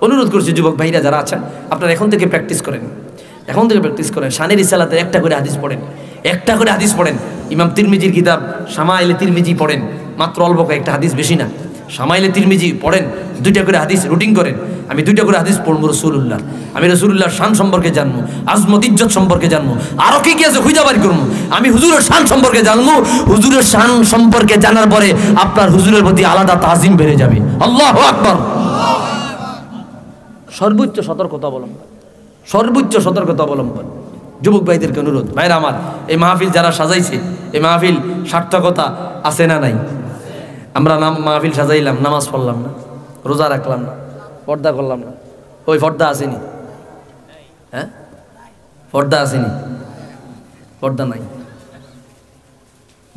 অনুরোধ করছি যুবক ভাইরা যারা আছেন, আপনারা এখন থেকে প্র্যাকটিস করেন, এখন থেকে প্র্যাকটিস করেন। শানের রিসালাতে একটা করে হাদিস পড়েন, একটা করে হাদিস পড়েন। ইমাম তিরমিজির কিতাব শামাইলে তিরমিজি পড়েন, মাত্র অল্প কয়েকটা হাদিস, বেশি না। শামাইলে তিরমিজি পড়েন, 2টা করে হাদিস রুটিন করেন। আমি 2টা করে হাদিস পড়বো রাসূলুল্লাহ, আমি রাসূলুল্লাহর শান সম্পর্কে জানবো, আজমত ইজ্জত সম্পর্কে জানবো, আরো কি কি আছে খুঁজে বাড়ি করবো। আমি হুজুরের শান সম্পর্কে জানবো, হুজুরের শান সম্পর্কে জানার পরে আপনার হুজুরের প্রতি আলাদা তাজিম বেড়ে যাবে। আল্লাহু আকবার। সর্বোচ্চ সতর্কতা অবলম্বন, সর্বোচ্চ সতর্কতা অবলম্বন। যুবক ভাইদেরকে অনুরোধ, ভাইরা আমার, এই মাহফিল যারা সাজাইছে, এই মাহফিল সার্থকতা আছে না নাই? আমরা মাহফিল সাজাইলাম, নামাজ পড়লাম না, রোজা রাখলাম না, পর্দা করলাম না, ওই পর্দা আসেনি? হ্যাঁ, পর্দা আসেনি? পর্দা নাই।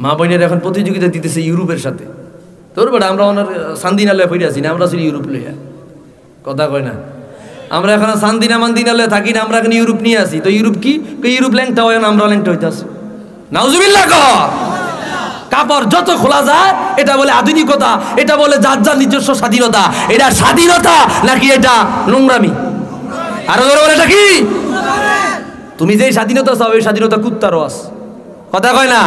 মা বোনের এখন প্রতিযোগিতা দিতেছে ইউরোপের সাথে। তোর বেটা আমরা ওনার সান্দিনালয়ে ফিরে আসি না, আমরা আসলে ইউরোপ লইয়া কথা কয় না। আমরা এখন সান্দিনা মান্দিনালয়ে থাকি না, আমরা এখন ইউরোপ নিয়ে আসি। তো ইউরোপ কি? ইউরোপ ল্যাংটা হয় না, আমরা ল্যাংটা হইতে আসি। নাউজুবিল্লাহ। কাপড় যত খোলা যায় এটা বলে আধুনিকতা, এটা বলে যার যার নিজস্ব স্বাধীনতা। এটা স্বাধীনতা নাকি এটা নোংরামি? আরো ধরে বলে এটা কি? তুমি যে স্বাধীনতা চাও, এই স্বাধীনতা কুত্তারও আছে, কথা কয় না।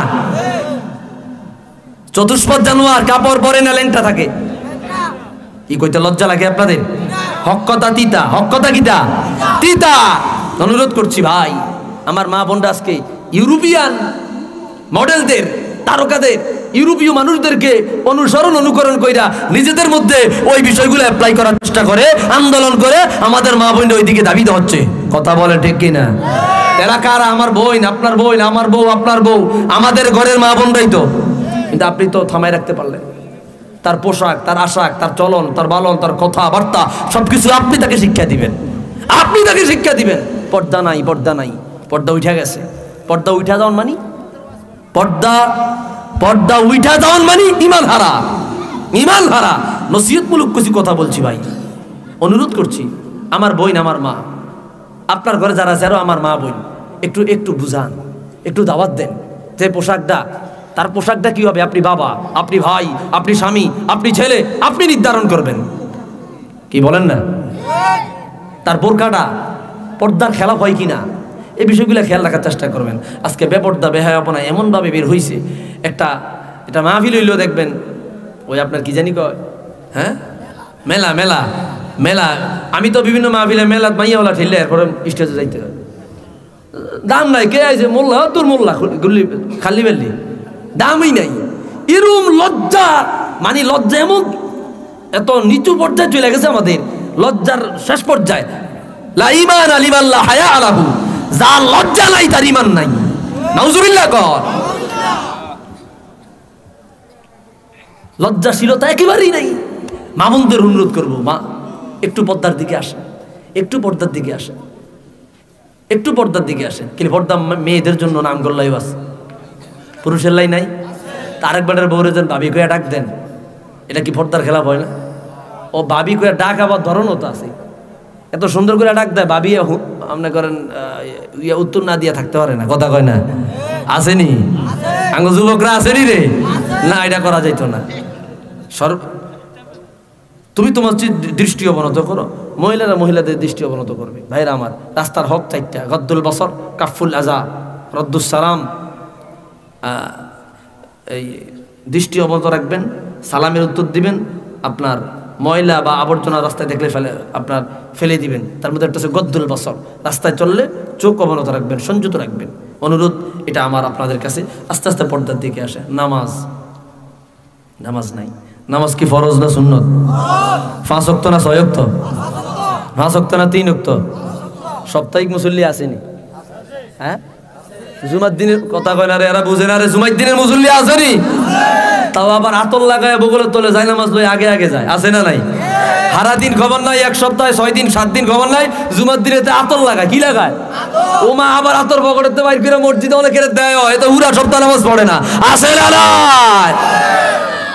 চতুষ্পদ জানোয়ার কাপড় পরে না ল্যাংটা থাকে, কি কইতে লজ্জা লাগে আপনাদের? হক কথা তিতা, হক কথা কিতা তিতা। অনুরোধ করছি ভাই, আমার মা বোনরা আজকে ইউরোপিয়ান মডেলদের, তারকাদের, ইউরোপীয় মানুষদেরকে অনুসরণ অনুকরণ কইরা নিজেদের মধ্যে ওই বিষয়গুলো অ্যাপ্লাই করার চেষ্টা করে, আন্দোলন করে আমাদের মা বোন ওইদিকে দাবিতে হচ্ছে। কথা বলে ঠিক কিনা? এরা কারা? আমার বোন, আপনার বোন, আমার বউ, আপনার বউ, আমাদের ঘরের মা বোনরাই তো। কিন্তু আপনি তো থামাই রাখতে পারলেন। তার পোশাক, তার আশাক, তার চলন, তার বালন, তার কথাবার্তা সবকিছু আপনি তাকে শিক্ষা দিবেন, আপনি তাকে শিক্ষা দিবেন। পর্দা নাই, পর্দা নাই, পর্দা উঠে গেছে। পর্দা উঠা যাওয়ান মানে পর্দা উঠা যাওয়ান মানে ইমান হারা, ইমান হারা। নসিহতমূলক কিছু কথা বলছি ভাই, অনুরোধ করছি। আমার বোন, আমার মা, আপনার ঘরে যারা আছে আরো আমার মা বোন, একটু একটু বুঝান, একটু দাওয়াত দেন। যে পোশাকটা, তার পোশাকটা কি হবে আপনি বাবা, আপনি ভাই, আপনি স্বামী, আপনি ছেলে, আপনি নির্ধারণ করবেন। কি বলেন না? তার বোরকাটা পর্দার খেলাফ হয় কিনা, এই বিষয়গুলো খেয়াল রাখার চেষ্টা করবেন। আজকে বেপর্দা বেহায়াপনা এমনভাবে বের হয়েছে, এটা মাহফিল হইলেও দেখবেন ওই আপনার কি জানি কয়, হ্যাঁ, মেলা মেলা মেলা। আমি তো বিভিন্ন মাহফিলে মেলা মাইয়াওয়ালা ঠেললে এরপরে স্টেজে যাইতে হয়, দাম নাই। কে আছে? মোল্লা, তোর মোল্লা গুলি খালি বেললি, দামই নাই। এরম লজ্জা, মানে লজ্জা এমন এত নিচু পর্যায়ে চলে গেছে আমাদের, লজ্জার শেষ পর্যায়ে। লা ঈমান লিমান লা হায়া আলাহু, যার লজ্জা নাই তার ঈমান নাই। নাউজুবিল্লাহ কর। লজ্জাশীলতা একেবারেই নাই। মা বোনদের অনুরোধ করবো, মা একটু পর্দার দিকে আসে, একটু পর্দার দিকে আসে, একটু পর্দার দিকে আসে। কিন্তু পর্দা মেয়েদের জন্য নাম গল্লাই আছে, পুরুষের লাই নাই। আরেকবারের বউরে যেন ভাবি কইয়া ডাক দেন, এটা কি পর্দার খেলাপ হয় না? ও ভাবি কইয়া ডাক আবার ধরনও তো আছে, এত সুন্দর করে ডাক দেয়। ভাবি আপনি করেন উত্তর না দিয়ে থাকতে পারে না, কথা কয় না। আসেনি আঙ্গ যুবকরা? আসেনি রে? না, এটা করা যাইতো না। তুমি তোমার দৃষ্টি অবনত করো, মহিলারা মহিলাদের দৃষ্টি অবনত করবে। ভাইরা আমার, রাস্তার হক 4টা: গদ্দুল বসর, কাফুল আজা, রদ্দুস সালাম। এই দৃষ্টি অবনত রাখবেন, সালামের উত্তর দিবেন, আপনার ময়লা বা আবর্জনা রাস্তায় দেখলে ফেলে দিবেন। তার মধ্যে একটা হচ্ছে গদ্দুল বসর, রাস্তায় চললে চোখ অবনত রাখবেন, সংযত রাখবেন। অনুরোধ এটা আমার আপনাদের কাছে। আস্তে আস্তে পর্দার দিকে আসে। নামাজ নাই। নামাজ কি ফরজ না সুন্নত? 5 ওয়াক্ত না 6 ওয়াক্ত? 5 ওয়াক্ত না 3 ওয়াক্ত? সাপ্তাহিক মুসল্লি আসেনি? হ্যাঁ, জুমার দিনের কথা কয় না রে, এরা বুঝে না রে। জুমার দিনের মুসল্লি আসেনি? তাও আবার আতর লাগায় বগলের তলে যায়, নামাজ লই আগে আগে যায়, আছে না নাই? সারা দিন খবর নাই, 1 সপ্তাহে 6 দিন 7 দিন খবর নাই, জুমার দিনেতে আতর লাগায়। কি লাগায়? ও মা, আবার আতর পকেটেতে বাইর করে মসজিদে অনেক দেয়, এত উড়া সপ্তাহ নামাজ পড়ে না, আছে না নাই?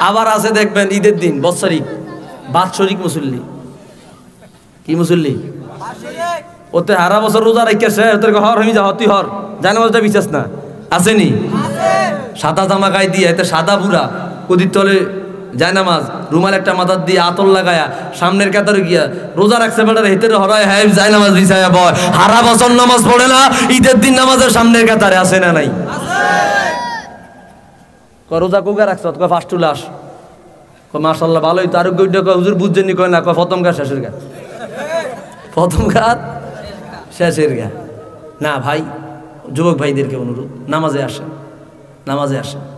আবার আছে দেখবেন ঈদের দিন বৎসরিক বাৎসরিক মুসল্লি। কি মুসল্লি? ওতে হারা বছর রোজা রেখেছে, তোর হর হমি যা হতি হর জানে মজা বিশ্বাস না, আসেনি? সাদা জামা গায়ে দিয়ে এতে সাদা বুড়া কদির তলে যায় নামাজ রুমাল একটা মাথার দিয়ে আতর লাগায়া সামনের কাতারে গিয়া রোজা রাখছে বেটার হেতের হরায় হ্যাঁ যায় নামাজ বিছায়া বয় হারা বছর নামাজ পড়ে না ঈদের দিন নামাজের সামনের কাতারে আসে না নাই রোজা কোগা রাখছ কয় ফার্স্ট লাশ কয় মাশাআল্লাহ ভালোই তো আরোগ্য কয় হুজুর বুঝছেননি কয় না কয় প্রথম গা শেষের গা প্রথম গা শেষের গা না ভাই যুবক ভাইদেরকে অনুরোধ নামাজে আসে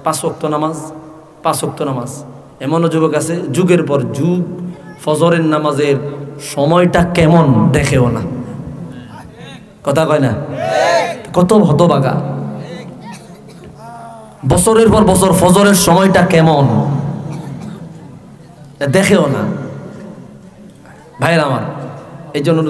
5 ওয়াক্ত নামাজ এমনও যুবক আছে যুগের পর যুগ ফজরের নামাজের সময়টা কেমন দেখেও না কথা কয় না কত হতবাগা বছরের পর বছর ফজরের সময়টা কেমন দেখেও না ভাইরা আমার এই জন্য